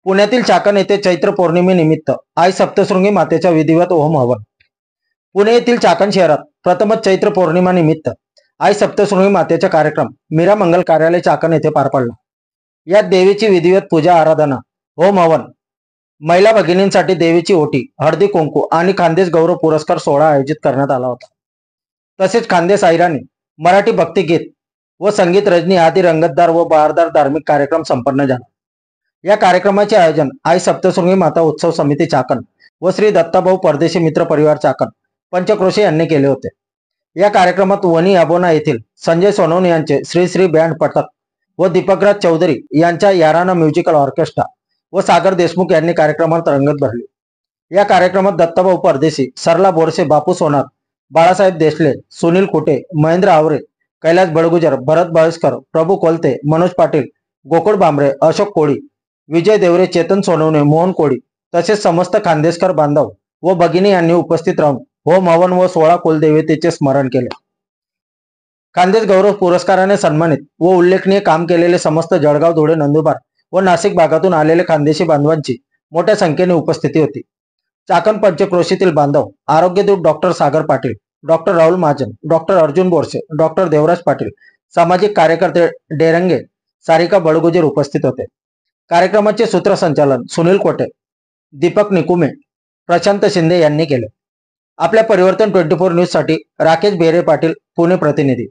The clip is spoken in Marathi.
पुण्यातील चाकण येथे चैत्र पौर्णिमेनिमित्त आई सप्तशृंगी मातेच्या विधिवत होम हवन। पुणे येथील चाकण शहरात प्रथमच चैत्र पौर्णिमा निमित्त आई सप्तशृंगी मातेचा कार्यक्रम मीरा मंगल कार्यालय चाकण येथे पार पडला। यात देवीची विधिवत पूजा आराधना, होम हवन, महिला भगिनींसाठी देवीची ओटी, हळदी कुंकू आणि खानदेश गौरव पुरस्कार सोहळा आयोजित करण्यात आला होता। तसेच खानदेश आयराणी, मराठी भक्तिगीत व संगीत रजनी आदी रंगतदार व बहारदार धार्मिक कार्यक्रम संपन्न झाला। या कार्यक्रमाचे आयोजन आई सप्तशृंगी माता उत्सव समिती चाकण व श्री दत्ताभाऊ परदेशी मित्र परिवार चाकण पंचक्रोशी यांनी केले होते। या कार्यक्रमात वनी अबोना येथील संजय सोनवणे यांचे श्री श्री बँड पथक व दीपकराज चौधरी यांच्या याराना म्युझिकल ऑर्केस्ट्रा व सागर देशमुख यांनी कार्यक्रमात रंगत भरली। या कार्यक्रमात दत्ताभाऊ परदेशी, सरला बोरसे, बापू सोनार, बाळासाहेब देशले, सुनील कुटे, महेंद्र आवरे, कैलास बळगुजर, भरत बाळस्कर, प्रभू कोलते, मनोज पाटील, गोकुळ बांबरे, अशोक कोळी, विजय देवरे, चेतन सोनवणे, मोहन कोळी तसेच समस्त खानदेशकर बांधव व भगिनी यांनी उपस्थित राहून होम हवन व 16 कुलदेवतेचे स्मरण केले। खानदेश गौरव पुरस्काराने सन्मानित व उल्लेखनीय काम केलेले समस्त जळगाव, धुळे, नंदुरबार व नाशिक भागातून आलेले खानदेशी बांधवांची मोठ्या संख्येने उपस्थिती होती। चाकण पंचक्रोशीतील बांधव, आरोग्यदूत doctor Sagar Patil, doctor Rahul Mahajan, doctor Arjun Borse, doctor Devraj Patil, सामाजिक कार्यकर्ते डेरंगे, सारिका बळगुजर उपस्थित होते। कार्यक्रमाचे सूत्रसंचालन सुनील कोटे, दीपक निकुमे, प्रशांत शिंदे यांनी केले। आपल्या परिवर्तन 24 न्यूज साठी राकेश बेरे पाटील, पुणे प्रतिनिधी।